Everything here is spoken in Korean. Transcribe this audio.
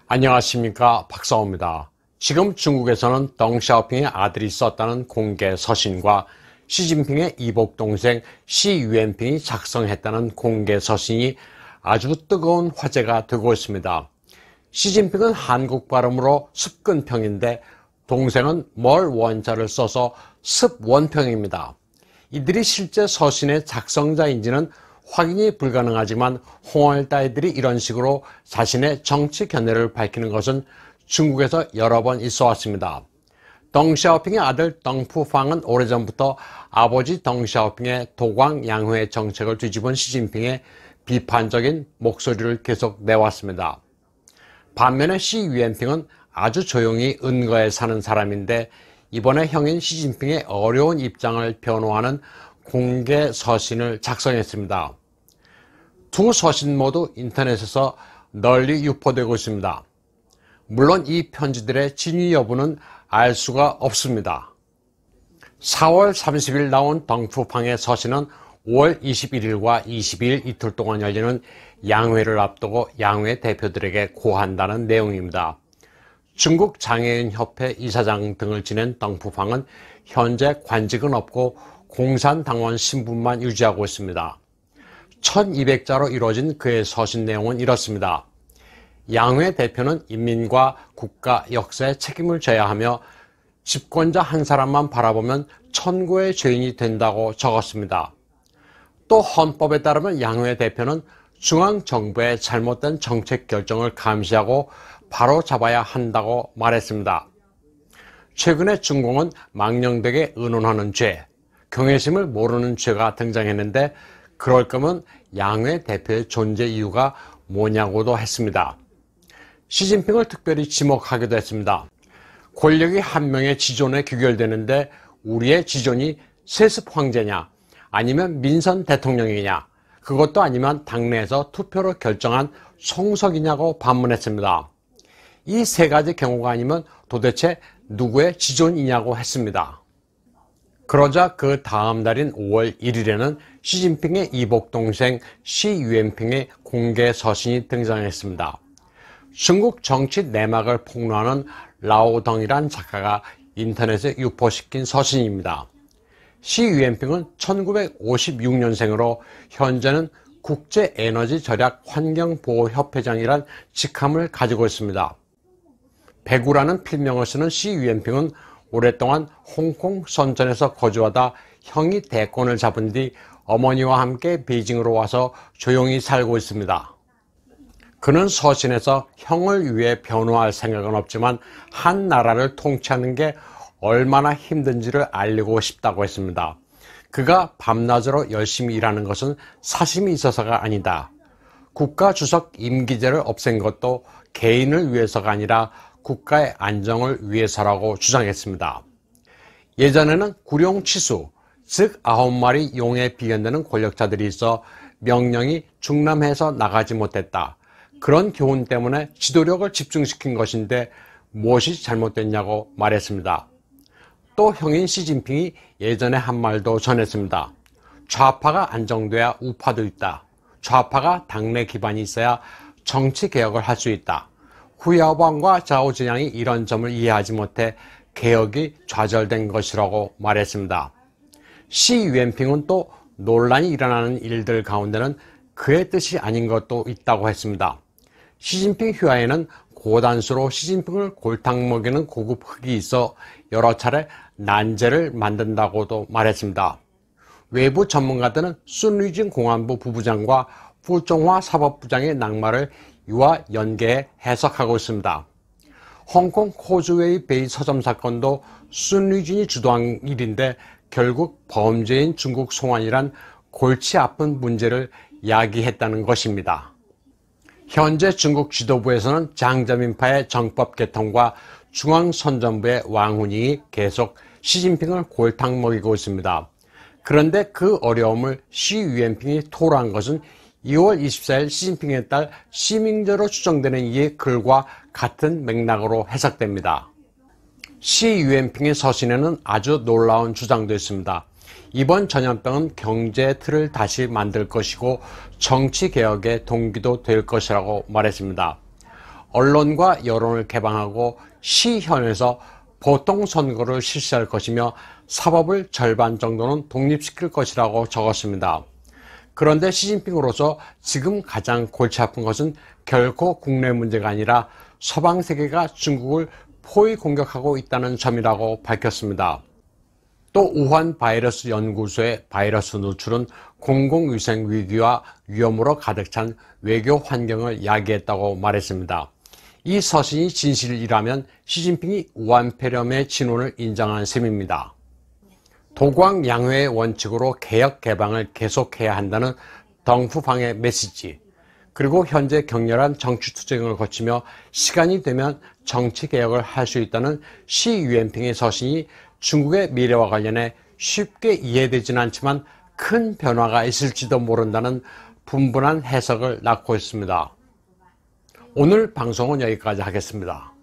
안녕하십니까, 박사오입니다. 지금 중국에서는 덩샤오핑의 아들이 썼다는 공개 서신과 시진핑의 이복 동생 시유엔핑이 작성했다는 공개 서신이 아주 뜨거운 화제가 되고 있습니다. 시진핑은 한국 발음으로 습근평인데 동생은 멀 원자를 써서 습원평입니다. 이들이 실제 서신의 작성자인지는 확인이 불가능하지만 홍얼다이들이 이런 식으로 자신의 정치 견해를 밝히는 것은 중국에서 여러 번 있어 왔습니다. 덩샤오핑의 아들 덩푸팡은 오래전부터 아버지 덩샤오핑의 도광양회 정책을 뒤집은 시진핑의 비판적인 목소리를 계속 내왔습니다. 반면에 시유엔핑은 아주 조용히 은거에 사는 사람인데 이번에 형인 시진핑의 어려운 입장을 변호하는 공개 서신을 작성했습니다. 두 서신 모두 인터넷에서 널리 유포되고 있습니다. 물론 이 편지들의 진위 여부는 알 수가 없습니다. 4월 30일 나온 덩푸팡의 서신은 5월 21일과 22일 이틀 동안 열리는 양회를 앞두고 양회 대표들에게 고한다는 내용입니다. 중국 장애인 협회 이사장 등을 지낸 덩푸팡은 현재 관직은 없고 공산당원 신분만 유지하고 있습니다. 1200자로 이루어진 그의 서신 내용은 이렇습니다. 양회 대표는 인민과 국가 역사에 책임을 져야 하며 집권자 한 사람만 바라보면 천고의 죄인이 된다고 적었습니다. 또 헌법에 따르면 양회 대표는 중앙정부의 잘못된 정책 결정을 감시하고 바로 잡아야 한다고 말했습니다. 최근에 중공은 망령되게 의논하는 죄, 경외심을 모르는 죄가 등장했는데 그럴 거면 양회 대표의 존재 이유가 뭐냐고도 했습니다. 시진핑을 특별히 지목하기도 했습니다. 권력이 한 명의 지존에 귀결되는데 우리의 지존이 세습 황제냐 아니면 민선 대통령이냐 그것도 아니면 당내에서 투표로 결정한 송석이냐고 반문했습니다. 이 세 가지 경우가 아니면 도대체 누구의 지존이냐고 했습니다. 그러자 그 다음 달인 5월 1일에는 시진핑의 이복 동생 시유엔핑의 공개 서신이 등장했습니다. 중국 정치 내막을 폭로하는 라오덩이란 작가가 인터넷에 유포시킨 서신입니다. 시유엔핑은 1956년생으로 현재는 국제에너지절약환경보호협회장이란 직함을 가지고 있습니다. 배구라는 필명을 쓰는 시유엔핑은 오랫동안 홍콩 선전에서 거주하다 형이 대권을 잡은 뒤 어머니와 함께 베이징으로 와서 조용히 살고 있습니다. 그는 서신에서 형을 위해 변호할 생각은 없지만 한 나라를 통치하는 게 얼마나 힘든지를 알리고 싶다고 했습니다. 그가 밤낮으로 열심히 일하는 것은 사심이 있어서가 아니다. 국가 주석 임기제를 없앤 것도 개인을 위해서가 아니라 국가의 안정을 위해서라고 주장했습니다. 예전에는 구룡치수, 즉 9마리 용에 비견되는 권력자들이 있어 명령이 중남해에서 나가지 못했다. 그런 교훈 때문에 지도력을 집중시킨 것인데 무엇이 잘못됐냐고 말했습니다. 또 형인 시진핑이 예전에 한 말도 전했습니다. 좌파가 안정돼야 우파도 있다. 좌파가 당내 기반이 있어야 정치 개혁을 할 수 있다. 후야오방과 자오진양이 이런 점을 이해하지 못해 개혁이 좌절된 것이라고 말했습니다. 시유엔핑은 또 논란이 일어나는 일들 가운데는 그의 뜻이 아닌 것도 있다고 했습니다. 시진핑 휘하에는 고단수로 시진핑을 골탕 먹이는 고급 흑이 있어 여러 차례 난제를 만든다고도 말했습니다. 외부 전문가들은 순리진 공안부 부부장과 푸정화 사법부장의 낙마를 이와 연계해 해석하고 있습니다. 홍콩 코즈웨이 베이 서점 사건도 순리진이 주도한 일인데 결국 범죄인 중국 송환이란 골치 아픈 문제를 야기했다는 것입니다. 현재 중국 지도부에서는 장자민파의 정법 개통과 중앙선전부의 왕훈이 계속 시진핑을 골탕 먹이고 있습니다. 그런데 그 어려움을 시유엔핑이 토로한 것은 2월 24일 시진핑의 딸 시밍저로 추정되는 이의 글과 같은 맥락으로 해석됩니다. 시유엔핑의 서신에는 아주 놀라운 주장도 있습니다. 이번 전염병은 경제의 틀을 다시 만들 것이고 정치개혁의 동기도 될 것이라고 말했습니다. 언론과 여론을 개방하고 시현에서 보통선거를 실시할 것이며 사법을 절반 정도는 독립시킬 것이라고 적었습니다. 그런데 시진핑으로서 지금 가장 골치 아픈 것은 결코 국내 문제가 아니라 서방 세계가 중국을 포위 공격하고 있다는 점이라고 밝혔습니다. 또 우한 바이러스 연구소의 바이러스 누출은 공공위생 위기와 위험으로 가득 찬 외교 환경을 야기했다고 말했습니다. 이 서신이 진실이라면 시진핑이 우한 폐렴의 진원을 인정한 셈입니다. 도광양회의 원칙으로 개혁 개방을 계속해야 한다는 덩푸팡의 메시지, 그리고 현재 격렬한 정치 투쟁을 거치며 시간이 되면 정치 개혁을 할 수 있다는 시 유엔핑의 서신이 중국의 미래와 관련해 쉽게 이해되지는 않지만 큰 변화가 있을지도 모른다는 분분한 해석을 낳고 있습니다. 오늘 방송은 여기까지 하겠습니다.